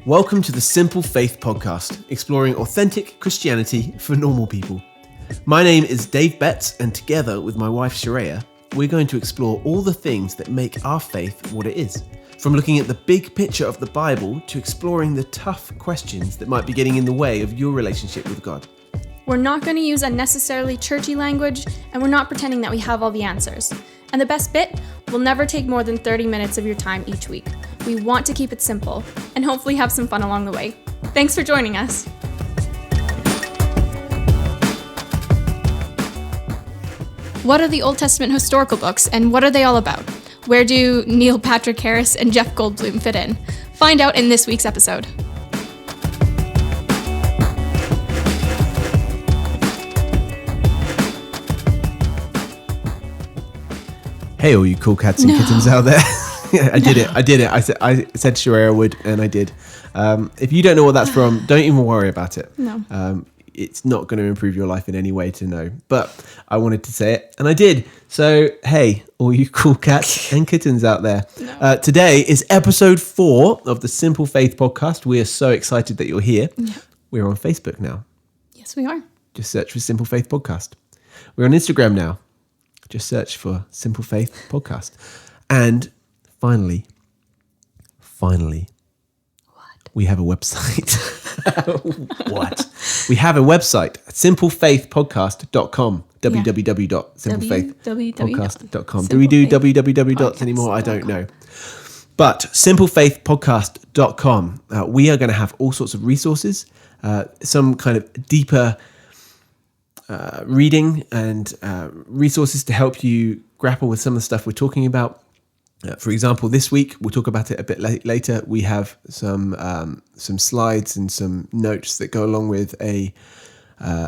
Welcome to the Simple Faith Podcast, exploring authentic Christianity for normal people. My name is Dave Betts, and together with my wife Sharaya, we're going to explore all the things that make our faith what it is. From looking at the big picture of the Bible to exploring the tough questions that might be getting in the way of your relationship with God. We're not going to use unnecessarily churchy language, and we're not pretending that we have all the answers. And the best bit, we'll never take more than 30 minutes of your time each week. We want to keep it simple, and hopefully have some fun along the way. Thanks for joining us. What are the Old Testament historical books, and what are they all about? Where do Neil Patrick Harris and Jeff Goldblum fit in? Find out in this week's episode. Hey, all you cool cats and kittens out there. I did it. I said Sharaya would, and I did. If you don't know what that's from, don't even worry about it. No. It's not going to improve your life in any way to know. But I wanted to say it, and I did. So, hey, all you cool cats and kittens out there. No. Today is episode 4 of the Simple Faith Podcast. We are so excited that you're here. Yeah. We're on Facebook now. Yes, we are. Just search for Simple Faith Podcast. We're on Instagram now. Just search for Simple Faith Podcast. And finally, we have a website. What? We have a website, simplefaithpodcast.com. www.simplefaithpodcast.com. Do we do www anymore? I don't know. But simplefaithpodcast.com. We are going to have all sorts of resources, some kind of deeper reading and resources to help you grapple with some of the stuff we're talking about. For example, this week, we'll talk about it a bit later. We have some slides and some notes that go along with a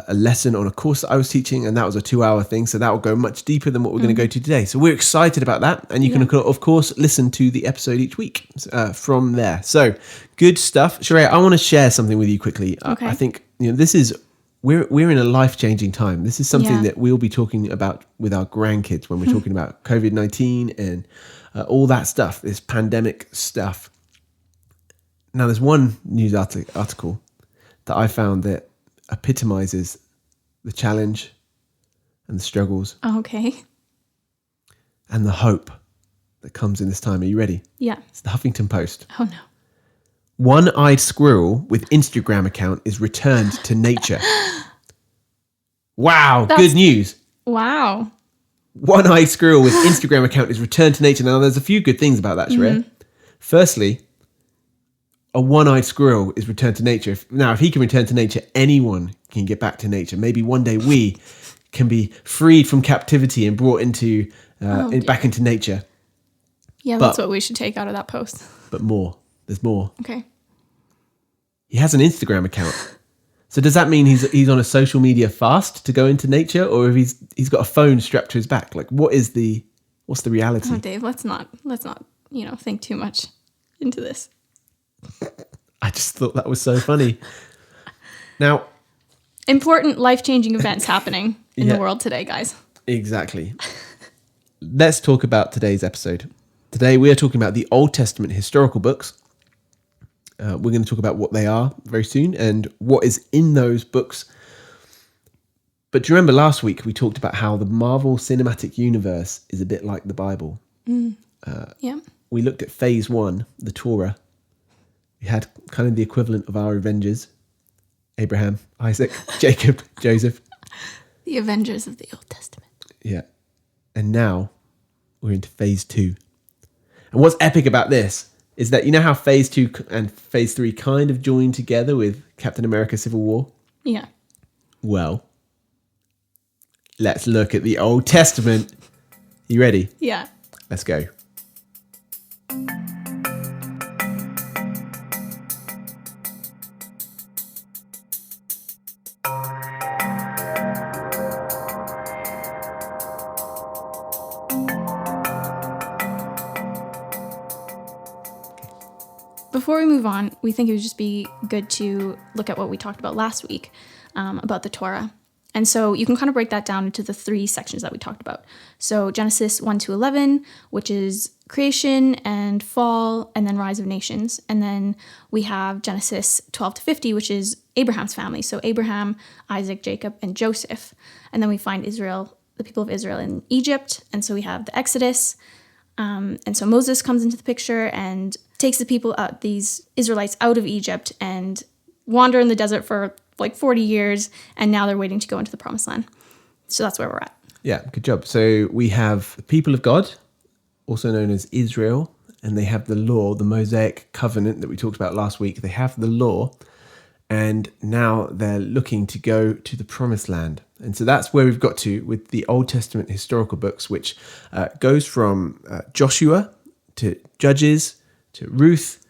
lesson on a course that I was teaching, and that was a 2-hour thing. So that will go much deeper than what we're going to go to today. So we're excited about that, and you can, of course, listen to the episode each week from there. So good stuff. Sharaya, I want to share something with you quickly. Okay. I think this is. We're in a life-changing time. This is something that we'll be talking about with our grandkids when we're talking about COVID-19 and all that stuff, this pandemic stuff. Now, there's one news article that I found that epitomizes the challenge and the struggles Okay. and the hope that comes in this time. Are you ready? Yeah. It's the Huffington Post. Oh, no. One-eyed squirrel with Instagram account is returned to nature. Wow, good news. Wow. One-eyed squirrel with Instagram account is returned to nature. Now, there's a few good things about that, Sharaya. Firstly, a one-eyed squirrel is returned to nature. If he can return to nature, anyone can get back to nature. Maybe one day we can be freed from captivity and brought into back into nature. Yeah, that's what we should take out of that post. But more. There's more. Okay. He has an Instagram account. So does that mean he's on a social media fast to go into nature, or if he's got a phone strapped to his back? Like, what's the reality? Oh, Dave, let's not think too much into this. I just thought that was so funny. Now, important life-changing events happening in the world today, guys. Exactly. Let's talk about today's episode. Today we are talking about the Old Testament historical books. We're going to talk about what they are very soon and what is in those books. But do you remember last week we talked about how the Marvel Cinematic Universe is a bit like the Bible? Yeah. We looked at phase 1, the Torah. We had kind of the equivalent of our Avengers. Abraham, Isaac, Jacob, Joseph. The Avengers of the Old Testament. Yeah. And now we're into phase 2. And what's epic about this is that you know how phase 2 and phase 3 kind of join together with Captain America Civil War? Yeah. Well, let's look at the Old Testament. You ready? Yeah. Let's go. Before we move on, we think it would just be good to look at what we talked about last week about the Torah. And so you can kind of break that down into the three sections that we talked about. So Genesis 1 to 11, which is creation and fall, and then rise of nations. And then we have Genesis 12 to 50, which is Abraham's family. So Abraham, Isaac, Jacob, and Joseph. And then we find Israel, the people of Israel in Egypt. And so we have the Exodus. And so Moses comes into the picture and takes the people out, these Israelites, out of Egypt and wander in the desert for like 40 years, and now they're waiting to go into the promised land. So that's where we're at. Yeah, good job. So we have the people of God, also known as Israel, and they have the law, the Mosaic covenant that we talked about last week. They have the law, and now they're looking to go to the promised land. And so that's where we've got to with the Old Testament historical books, which goes from Joshua to Judges to Ruth,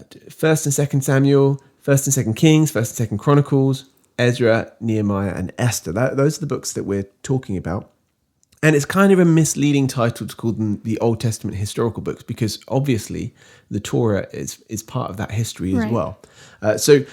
to 1st and 2nd Samuel, 1st and 2nd Kings, 1st and 2nd Chronicles, Ezra, Nehemiah, and Esther. Those are the books that we're talking about. And it's kind of a misleading title to call them the Old Testament historical books, because obviously the Torah is part of that history as well. So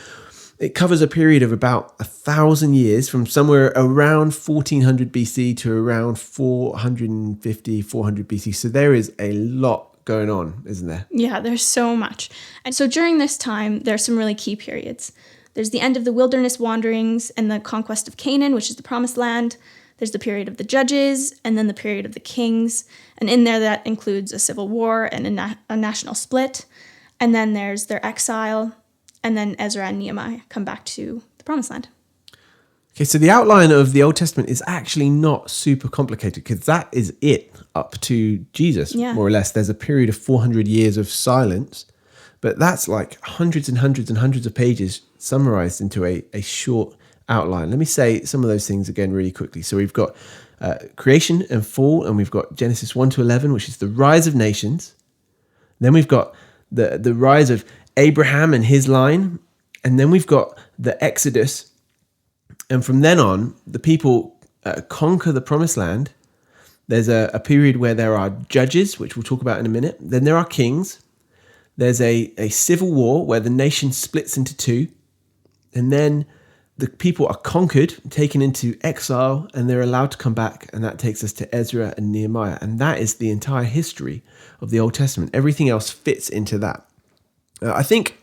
it covers a period of about 1,000 years, from somewhere around 1400 BC to around 450, 400 BC. So there is a lot going on, isn't there? Yeah, there's so much. And so during this time, there's some really key periods. There's the end of the wilderness wanderings and the conquest of Canaan, which is the promised land. There's the period of the judges, and then the period of the kings. And in there, that includes a civil war and a national split. And then there's their exile. And then Ezra and Nehemiah come back to the promised land. Okay, so the outline of the Old Testament is actually not super complicated, because that is it up to Jesus, more or less. There's a period of 400 years of silence, but that's like hundreds and hundreds and hundreds of pages summarized into a short outline. Let me say some of those things again really quickly. So we've got creation and fall, and we've got Genesis 1 to 11, which is the rise of nations. Then we've got the rise of Abraham and his line, and then we've got the Exodus. And from then on, the people conquer the promised land. There's a period where there are judges, which we'll talk about in a minute. Then there are kings. There's a civil war where the nation splits into two. And then the people are conquered, taken into exile, and they're allowed to come back. And that takes us to Ezra and Nehemiah. And that is the entire history of the Old Testament. Everything else fits into that. I think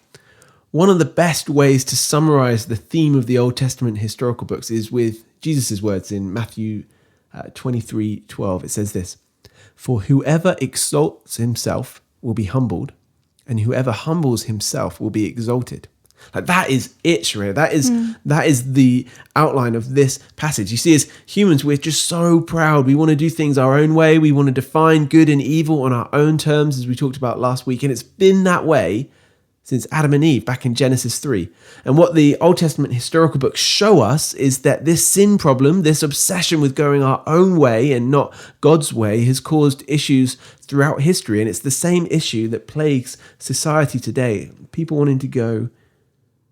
one of the best ways to summarize the theme of the Old Testament historical books is with Jesus' words in Matthew 23:12. It says this: "For whoever exalts himself will be humbled, and whoever humbles himself will be exalted." Like, that is it, Sharaya. That is the outline of this passage. You see, as humans, we're just so proud. We want to do things our own way. We want to define good and evil on our own terms, as we talked about last week. And it's been that way since Adam and Eve back in Genesis 3. And what the Old Testament historical books show us is that this sin problem, this obsession with going our own way and not God's way, has caused issues throughout history. And it's the same issue that plagues society today. People wanting to go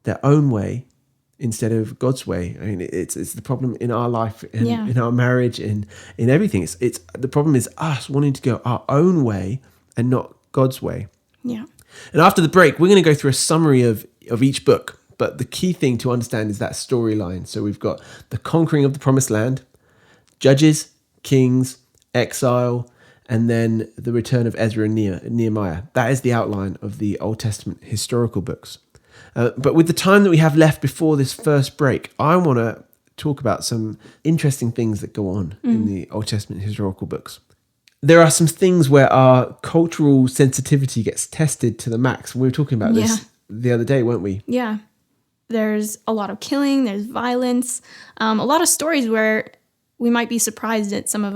their own way instead of God's way. I mean, it's the problem in our life, in our marriage, in everything. It's the problem is us wanting to go our own way and not God's way. Yeah. And after the break, we're going to go through a summary of each book. But the key thing to understand is that storyline. So we've got the conquering of the promised land, Judges, Kings, exile, and then the return of Ezra and Nehemiah. That is the outline of the Old Testament historical books. But with the time that we have left before this first break, I want to talk about some interesting things that go on in the Old Testament historical books. There are some things where our cultural sensitivity gets tested to the max. We were talking about this the other day, weren't we? Yeah. There's a lot of killing, there's violence, a lot of stories where we might be surprised at some of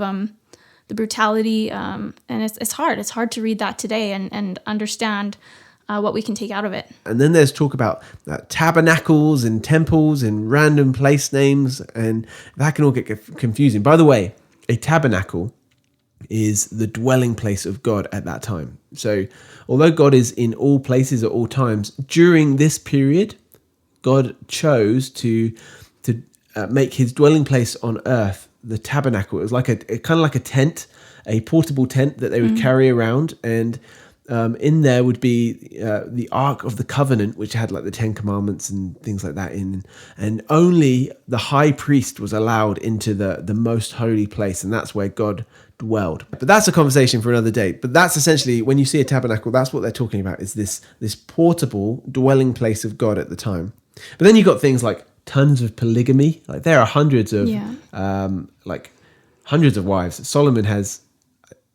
the brutality, and it's hard. It's hard to read that today and understand what we can take out of it. And then there's talk about tabernacles and temples and random place names, and that can all get confusing. By the way, a tabernacle is the dwelling place of God at that time. So although God is in all places at all times, during this period, God chose to make his dwelling place on earth the tabernacle. It was like a kind of like a tent, a portable tent that they would carry around, and In there would be the Ark of the Covenant, which had like the 10 Commandments and things like that in, and only the high priest was allowed into the most holy place, and that's where God dwelled. But that's a conversation for another day. But that's essentially, when you see a tabernacle, that's what they're talking about, is this portable dwelling place of God at the time. But then you've got things like tons of polygamy. Like there are hundreds of hundreds of wives. Solomon has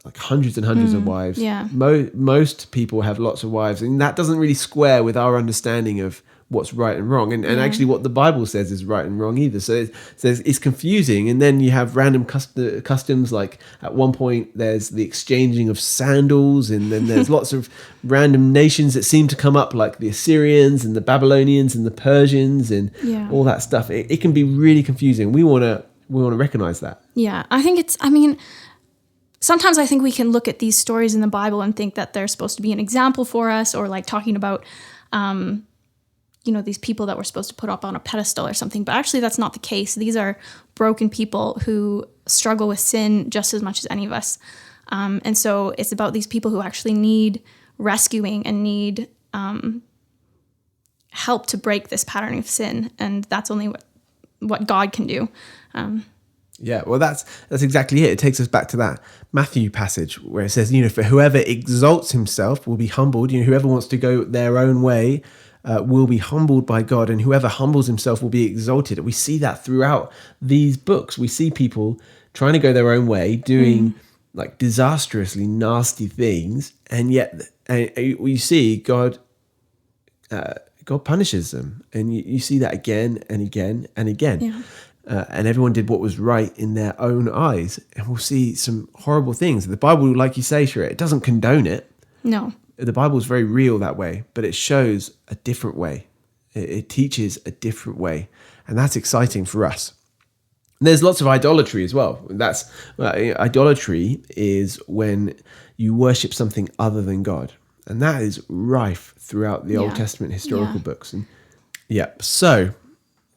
like hundreds and hundreds of wives. Yeah. Most people have lots of wives, and that doesn't really square with our understanding of what's right and wrong, and actually what the Bible says is right and wrong either. So it's confusing. And then you have random customs, like at one point there's the exchanging of sandals, and then there's lots of random nations that seem to come up, like the Assyrians and the Babylonians and the Persians and all that stuff. It can be really confusing. We want to recognize that. Yeah, sometimes I think we can look at these stories in the Bible and think that they're supposed to be an example for us, or like talking about, these people that we're supposed to put up on a pedestal or something. But actually, that's not the case. These are broken people who struggle with sin just as much as any of us. And so it's about these people who actually need rescuing and need help to break this pattern of sin. And that's only what God can do. Yeah, well, that's exactly it. It takes us back to that Matthew passage where it says, for whoever exalts himself will be humbled. Whoever wants to go their own way will be humbled by God, and whoever humbles himself will be exalted. We see that throughout these books. We see people trying to go their own way, doing like disastrously nasty things, and yet we see God punishes them, and you see that again and again and again. Yeah. And everyone did what was right in their own eyes. And we'll see some horrible things. The Bible, like you say, Sharaya, it doesn't condone it. No. The Bible is very real that way, but it shows a different way. It teaches a different way. And that's exciting for us. And there's lots of idolatry as well. Idolatry is when you worship something other than God. And that is rife throughout the Old Testament historical books. And so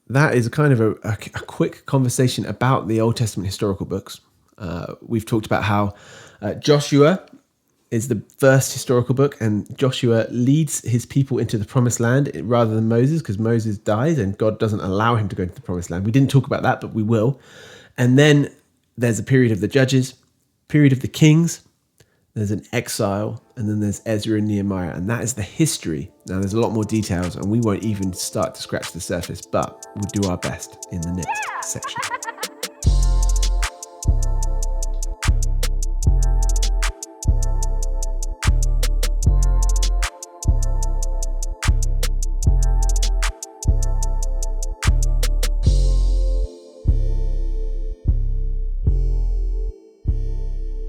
that is kind of a quick conversation about the Old Testament historical books. We've talked about how Joshua is the first historical book, and Joshua leads his people into the promised land rather than Moses, because Moses dies and God doesn't allow him to go into the promised land. We didn't talk about that, but we will. And then there's a period of the judges, period of the kings, there's an exile, and then there's Ezra and Nehemiah, and that is the history. Now, there's a lot more details, and we won't even start to scratch the surface, but we'll do our best in the next section.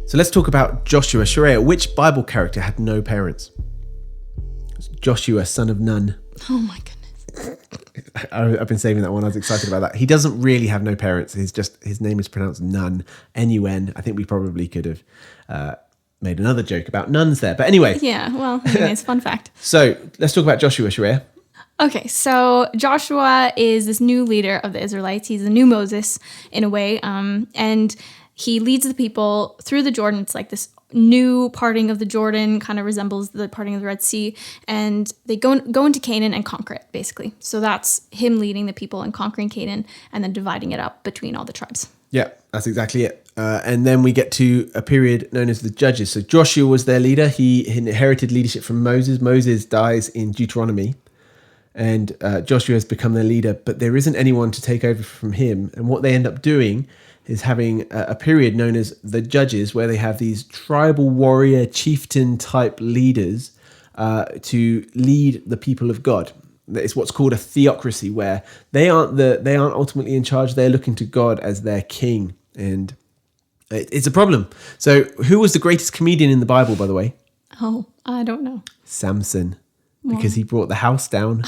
So let's talk about Joshua. Sharaya, which Bible character had no parents? It's Joshua, son of Nun. Oh my goodness. I've been saving that one. I was excited about that. He doesn't really have no parents. His name is pronounced Nun, N-U-N. I think we probably could have made another joke about nuns there. But anyway. Yeah, well, anyways, fun fact. So let's talk about Joshua, Sharaya. Okay, so Joshua is this new leader of the Israelites. He's the new Moses in a way. And he leads the people through the Jordan. It's like this new parting of the Jordan, kind of resembles the parting of the Red Sea. And they go into Canaan and conquer it, basically. So that's him leading the people and conquering Canaan and then dividing it up between all the tribes. Yeah, that's exactly it. And then we get to a period known as the Judges. So Joshua was their leader. He inherited leadership from Moses. Moses dies in Deuteronomy. And Joshua has become their leader. But there isn't anyone to take over from him. And what they end up doing is having a period known as the Judges, where they have these tribal warrior chieftain type leaders to lead the people of God. It's what's called a theocracy, where they aren't ultimately in charge. They're looking to God as their king, and it's a problem. So who was the greatest comedian in the Bible, by the way? Oh, I don't know. Samson, because he brought the house down.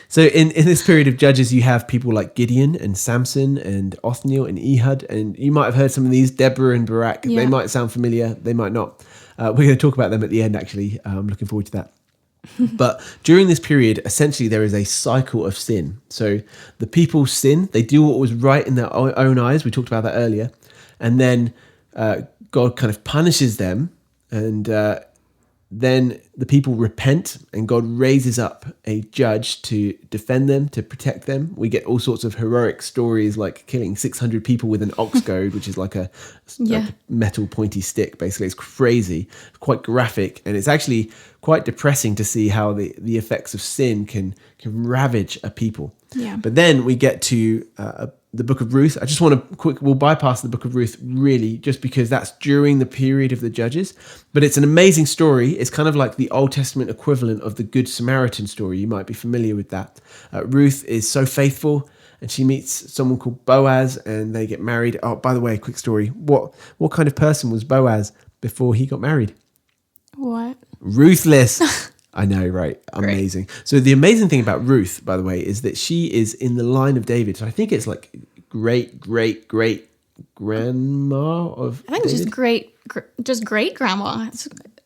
So in this period of Judges, you have people like Gideon and Samson and Othniel and Ehud, and you might have heard some of these, Deborah and Barak. Yeah. They might sound familiar, they might not. We're going to talk about them at the end, actually. I'm looking forward to that. But during this period, essentially, there is a cycle of sin. So the people sin, they do what was right in their own eyes. We talked about that earlier. And then God kind of punishes them, and Then the people repent and God raises up a judge to defend them, to protect them. We get all sorts of heroic stories like killing 600 people with an ox goad, which is like a metal pointy stick, basically. It's crazy, quite graphic. And it's actually quite depressing to see how the effects of sin can ravage a people. Yeah. But then we get to the book of Ruth. I just want to we'll bypass the book of Ruth really, just because that's during the period of the Judges. But it's an amazing story. It's kind of like the Old Testament equivalent of the Good Samaritan story. You might be familiar with that. Ruth is so faithful, and she meets someone called Boaz, and they get married. Oh, by the way, quick story. What kind of person was Boaz before he got married? What? Ruthless. I know, right? Amazing. Great. So the amazing thing about Ruth, by the way, is that she is in the line of David. So I think it's like great grandma of I think David? just great grandma.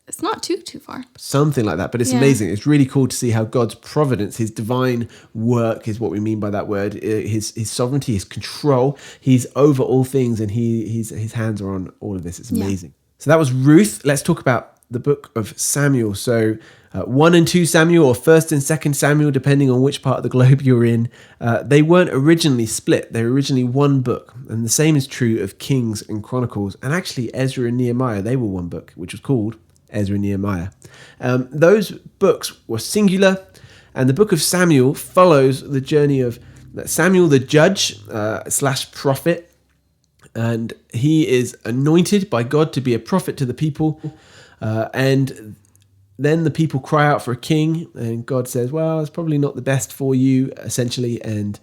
It's not too far. Something like that, but it's amazing. It's really cool to see how God's providence, his divine work is what we mean by that word, his sovereignty, his control. He's over all things, and his hands are on all of this. It's amazing. So that was Ruth. Let's talk about the book of Samuel. So 1 and 2 Samuel, or 1st and 2nd Samuel, depending on which part of the globe you're in, they weren't originally split. They were originally one book. And the same is true of Kings and Chronicles. And actually Ezra and Nehemiah, they were one book, which was called Ezra and Nehemiah. Those books were singular. And the book of Samuel follows the journey of Samuel the judge / prophet. And he is anointed by God to be a prophet to the people. And then the people cry out for a king, and God says, well, it's probably not the best for you, essentially. And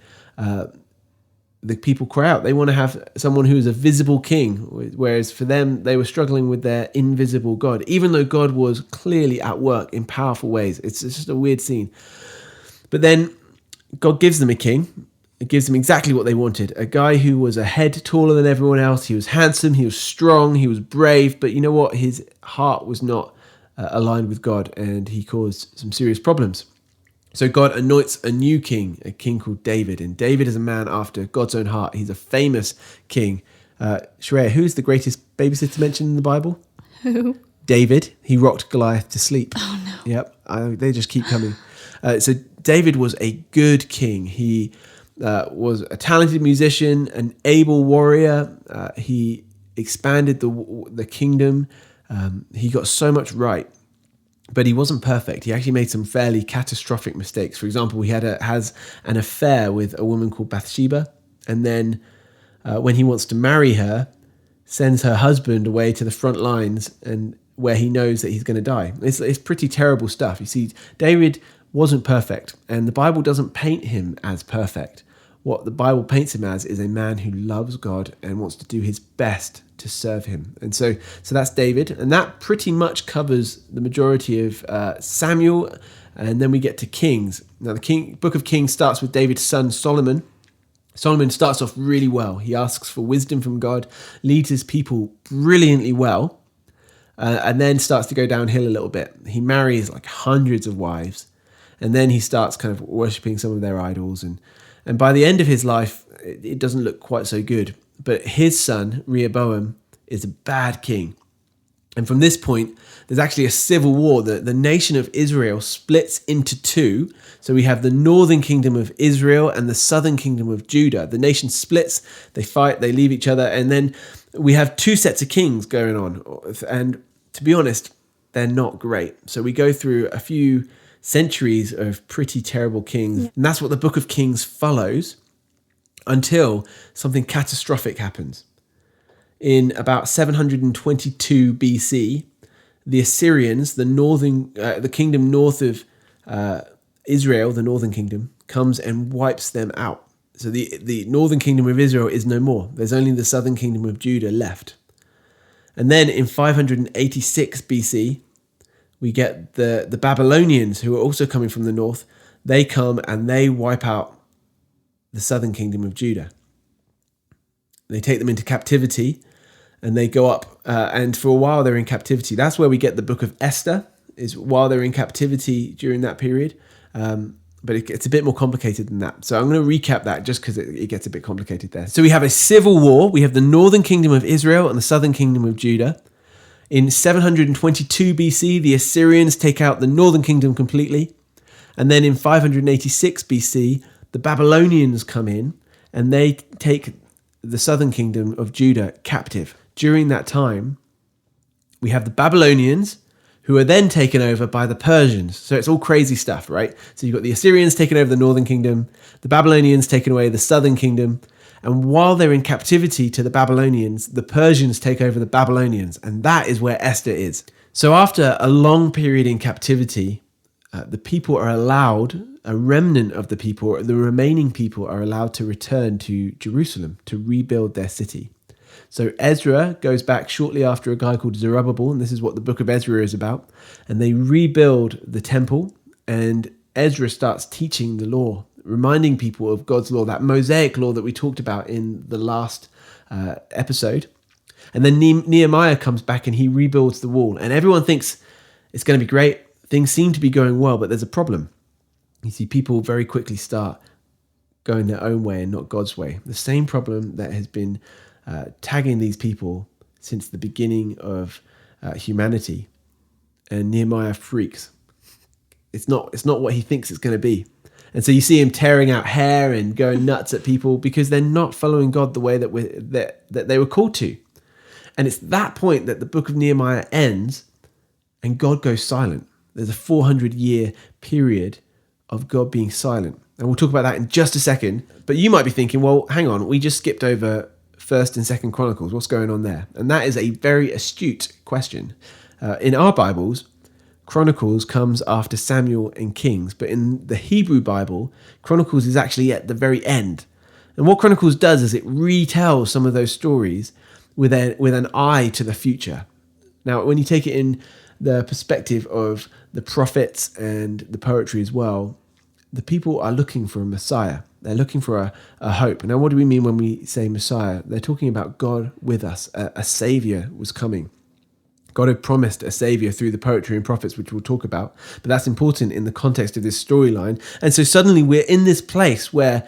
the people cry out. They want to have someone who is a visible king, whereas for them, they were struggling with their invisible God, even though God was clearly at work in powerful ways. It's just a weird scene. But then God gives them a king. It gives them exactly what they wanted. A guy who was a head taller than everyone else. He was handsome, he was strong, he was brave. But you know what? His heart was not aligned with God, and he caused some serious problems. So God anoints a new king, a king called David. And David is a man after God's own heart. He's a famous king. Sharaya, who's the greatest babysitter mentioned in the Bible? Who? David. He rocked Goliath to sleep. Oh, no. Yep. They just keep coming. So David was a good king. He was a talented musician, an able warrior. He expanded the kingdom. He got so much right, but he wasn't perfect. He actually made some fairly catastrophic mistakes. For example, he has an affair with a woman called Bathsheba, and then when he wants to marry her, sends her husband away to the front lines, and where he knows that he's going to die. It's pretty terrible stuff. You see, David wasn't perfect, and the Bible doesn't paint him as perfect. What the Bible paints him as is a man who loves God and wants to do his best to serve him. And so that's David. And that pretty much covers the majority of Samuel. And then we get to Kings. Now, the book of Kings starts with David's son, Solomon. Solomon starts off really well. He asks for wisdom from God, leads his people brilliantly well, and then starts to go downhill a little bit. He marries like hundreds of wives. And then he starts kind of worshipping some of their idols. And by the end of his life, it doesn't look quite so good. But his son, Rehoboam, is a bad king. And from this point, there's actually a civil war. The nation of Israel splits into two. So we have the northern kingdom of Israel and the southern kingdom of Judah. The nation splits, they fight, they leave each other. And then we have two sets of kings going on. And to be honest, they're not great. So we go through a few centuries of pretty terrible kings. Yeah. And that's what the book of Kings follows until something catastrophic happens. In about 722 BC, the Assyrians, the kingdom north of Israel, the northern kingdom, comes and wipes them out. So the northern kingdom of Israel is no more. There's only the southern kingdom of Judah left. And then in 586 BC, we get the Babylonians, who are also coming from the north. They come and they wipe out the southern kingdom of Judah. They take them into captivity, and they go up. And for a while, they're in captivity. That's where we get the book of Esther, is while they're in captivity during that period. But it's a bit more complicated than that. So I'm going to recap that just because it gets a bit complicated there. So we have a civil war. We have the northern kingdom of Israel and the southern kingdom of Judah. In 722 BC, the Assyrians take out the northern kingdom completely. And then in 586 BC, the Babylonians come in and they take the southern kingdom of Judah captive. During that time, we have the Babylonians, who are then taken over by the Persians. So it's all crazy stuff, right? So you've got the Assyrians taking over the northern kingdom, the Babylonians taking away the southern kingdom, and while they're in captivity to the Babylonians, the Persians take over the Babylonians, and that is where Esther is. So after a long period in captivity, the people are allowed, a remnant of the people, the remaining people are allowed to return to Jerusalem to rebuild their city. So Ezra goes back shortly after a guy called Zerubbabel, and this is what the book of Ezra is about. And they rebuild the temple, and Ezra starts teaching the law, reminding people of God's law, that Mosaic law that we talked about in the last episode. And then Nehemiah comes back and he rebuilds the wall. And everyone thinks it's going to be great. Things seem to be going well, but there's a problem. You see, people very quickly start going their own way and not God's way. The same problem that has been tagging these people since the beginning of humanity. And Nehemiah freaks. It's not what he thinks it's going to be. And so you see him tearing out hair and going nuts at people because they're not following God the way that they were called to. And it's that point that the book of Nehemiah ends and God goes silent. There's a 400-year period of God being silent. And we'll talk about that in just a second. But you might be thinking, well, hang on, we just skipped over 1st and 2nd Chronicles. What's going on there? And that is a very astute question. In our Bibles, Chronicles comes after Samuel and Kings. But in the Hebrew Bible, Chronicles is actually at the very end. And what Chronicles does is it retells some of those stories with an eye to the future. Now, when you take it in the perspective of the prophets and the poetry as well, the people are looking for a Messiah. They're looking for a hope. Now, what do we mean when we say Messiah? They're talking about God with us. A Savior was coming. God had promised a Savior through the poetry and prophets, which we'll talk about. But that's important in the context of this storyline. And so suddenly we're in this place where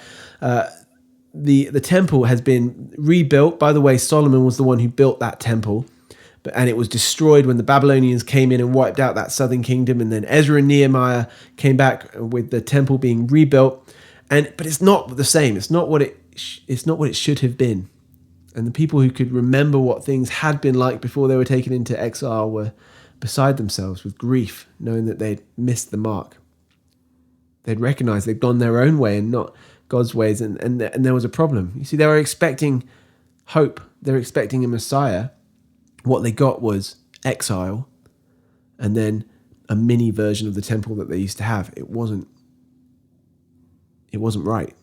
the temple has been rebuilt. By the way, Solomon was the one who built that temple. And it was destroyed when the Babylonians came in and wiped out that southern kingdom. And then Ezra and Nehemiah came back with the temple being rebuilt. But it's not the same. It's not what it should have been. And the people who could remember what things had been like before they were taken into exile were beside themselves with grief, knowing that they'd missed the mark. They'd recognized they'd gone their own way and not God's ways. And there was a problem. You see, they were expecting hope. They were expecting a Messiah. What they got was exile and then a mini version of the temple that they used to have. It wasn't right.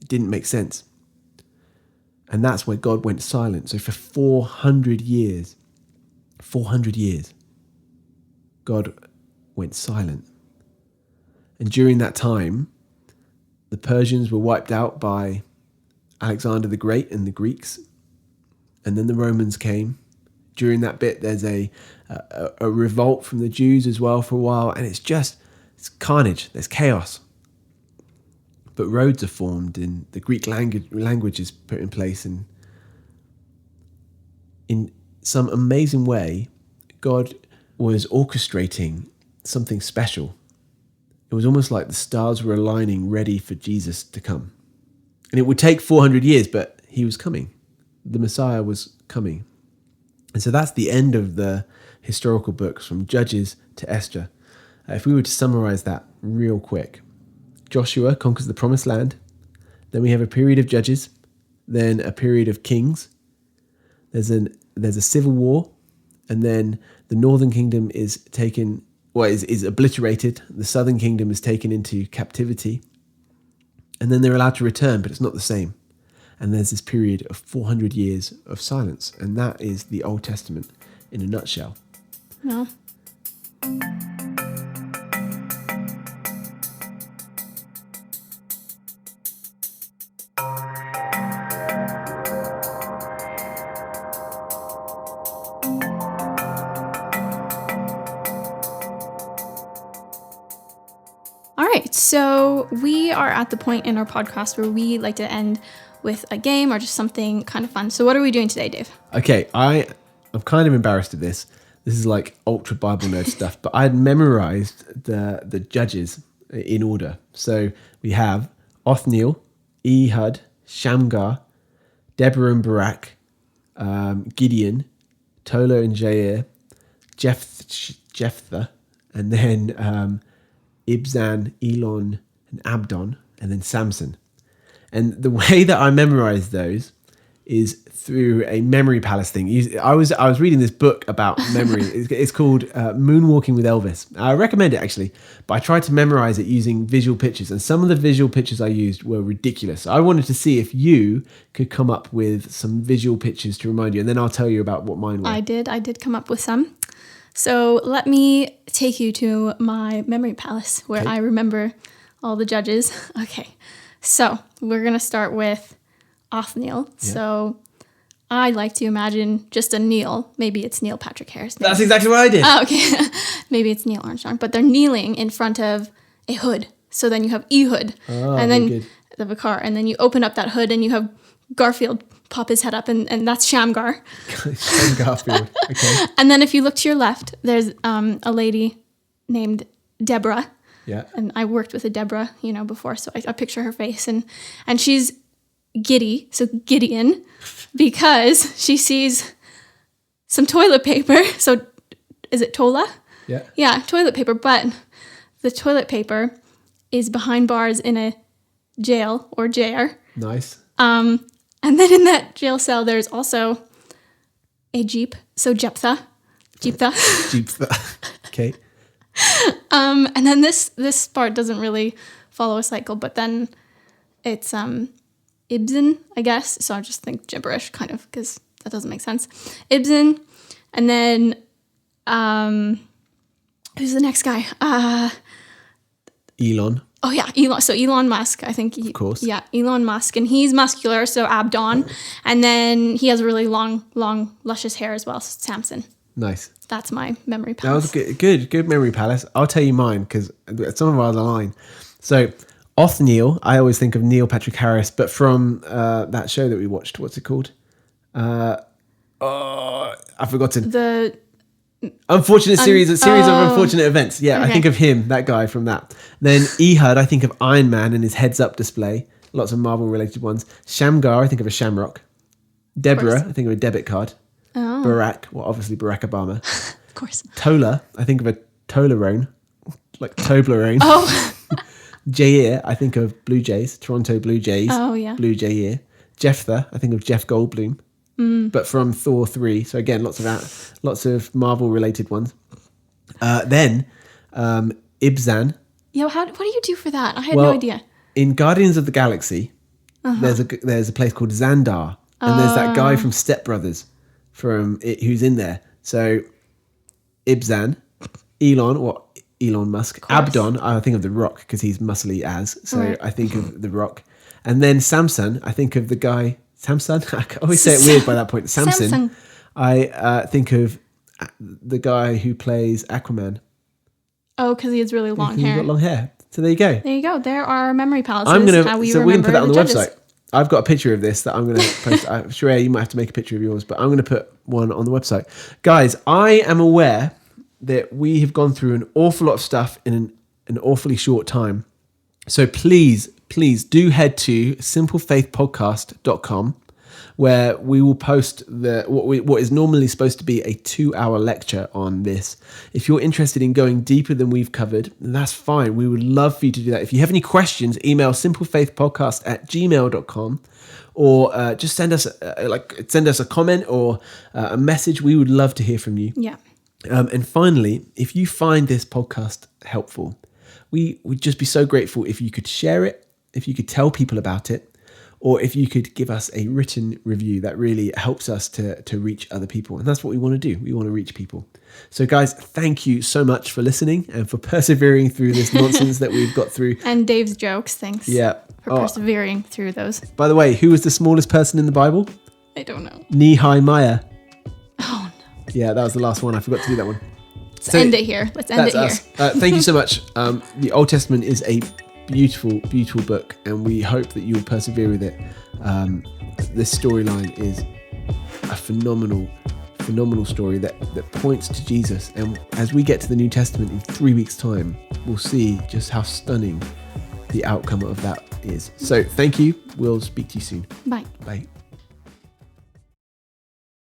It didn't make sense. And that's where God went silent. So for 400 years, God went silent. And during that time, the Persians were wiped out by Alexander the Great and the Greeks. And then the Romans came. During that bit, there's a revolt from the Jews as well for a while. And it's carnage. There's chaos. But roads are formed and the Greek language is put in place. And in some amazing way, God was orchestrating something special. It was almost like the stars were aligning ready for Jesus to come. And it would take 400 years, but he was coming. The Messiah was coming. And so that's the end of the historical books from Judges to Esther. If we were to summarize that real quick, Joshua conquers the promised land. Then we have a period of judges. Then a period of kings. There's a civil war. And then the northern kingdom is obliterated. The southern kingdom is taken into captivity. And then they're allowed to return, but it's not the same. And there's this period of 400 years of silence. And that is the Old Testament in a nutshell. No. All right, so we are at the point in our podcast where we like to end with a game or just something kind of fun. So what are we doing today, Dave? Okay, I'm kind of embarrassed at this. this is like ultra Bible nerd stuff, but I had memorized the judges in order. So we have Othniel, Ehud, Shamgar, Deborah and Barak, Gideon, Tola and Jair, Jephthah, and then Ibzan, Elon, and Abdon, and then Samson. And the way that I memorized those is through a memory palace thing. I was reading this book about memory. It's called Moonwalking with Elvis. I recommend it actually, but I tried to memorize it using visual pictures, and some of the visual pictures I used were ridiculous. I wanted to see if you could come up with some visual pictures to remind you, and then I'll tell you about what mine were. I did come up with some. So let me take you to my memory palace where I remember all the judges. Okay, so we're going to start with Othniel. Yeah. So I like to imagine just a Neil. Maybe it's Neil Patrick Harris. That's exactly what I did. Oh, okay. Maybe it's Neil Armstrong. But they're kneeling in front of a hood. So then you have Ehud. And then the Vicar. And then you open up that hood and you have Garfield pop his head up. And that's Shamgar. Garfield. Okay. And then if you look to your left, there's a lady named Deborah. Yeah. And I worked with a Deborah, before. So I picture her face. And she's giddy, so Gideon, because she sees some toilet paper. So is it Tola? Yeah. Yeah, toilet paper. But the toilet paper is behind bars in a jail or jair. Nice. And then in that jail cell, there's also a jeep. So Jephthah. Okay. And then this part doesn't really follow a cycle, but then it's Ibzan, I guess. So I just think gibberish, kind of, because that doesn't make sense. Ibzan, and then who's the next guy? Elon. Oh yeah, Elon. So Elon Musk, I think. Of course. Yeah, Elon Musk, and he's muscular. So Abdon, and then he has really long, luscious hair as well. So Samson. Nice. That's my memory palace. That was good memory palace. I'll tell you mine because some of ours are mine. So Othniel, I always think of Neil Patrick Harris, but from that show that we watched, what's it called? I've forgotten. The Unfortunate series of unfortunate events. Yeah, okay. I think of him, that guy from that. Then Ehud, I think of Iron Man and his heads up display. Lots of Marvel related ones. Shamgar, I think of a shamrock. Deborah, I think of a debit card. Oh. Barack, well, obviously Barack Obama. Of course. Tola, I think of a Toblerone, like Toblerone. Oh. Jair, I think of Blue Jays, Toronto Blue Jays. Oh, yeah. Blue Jair. Jephthah, I think of Jeff Goldblum. But from Thor 3. So again, lots of Marvel related ones. Then Ibzan. Yo, what do you do for that? I had no idea. In Guardians of the Galaxy, there's a place called Xandar, and there's that guy from Step Brothers who's in there. So Ibzan, Elon Musk, Abdon, I think of The Rock because he's muscly as. So right. I think of The Rock. And then Samson, I think of the guy... Samson? I always say it weird by that point. Samson. I think of the guy who plays Aquaman. Oh, because he has really long hair. He's got long hair. So there you go. There you go. There are memory palaces. So we can put that on the website. I've got a picture of this that I'm going to post. Sharaya, you might have to make a picture of yours, but I'm going to put one on the website. Guys, I am aware that we have gone through an awful lot of stuff in an awfully short time. So please do head to simplefaithpodcast.com where we will post what is normally supposed to be a 2-hour lecture on this. If you're interested in going deeper than we've covered, that's fine. We would love for you to do that. If you have any questions, email simplefaithpodcast@gmail.com or just send us a comment or a message. We would love to hear from you. Yeah. And finally, if you find this podcast helpful, we would just be so grateful if you could share it, if you could tell people about it, or if you could give us a written review. That really helps us to reach other people. And that's what we want to do. We want to reach people. So guys, thank you so much for listening and for persevering through this nonsense that we've got through. And Dave's jokes, thanks. Yeah. For persevering through those. By the way, who was the smallest person in the Bible? I don't know. Nehemiah. Oh, no. Yeah, that was the last one. I forgot to do that one. Let's end it here. Thank you so much. The Old Testament is a beautiful, beautiful book, and we hope that you'll persevere with it. This storyline is a phenomenal phenomenal story that points to Jesus. And as we get to the New Testament in 3 weeks' time, we'll see just how stunning the outcome of that is. So thank you. We'll speak to you soon. Bye. Bye.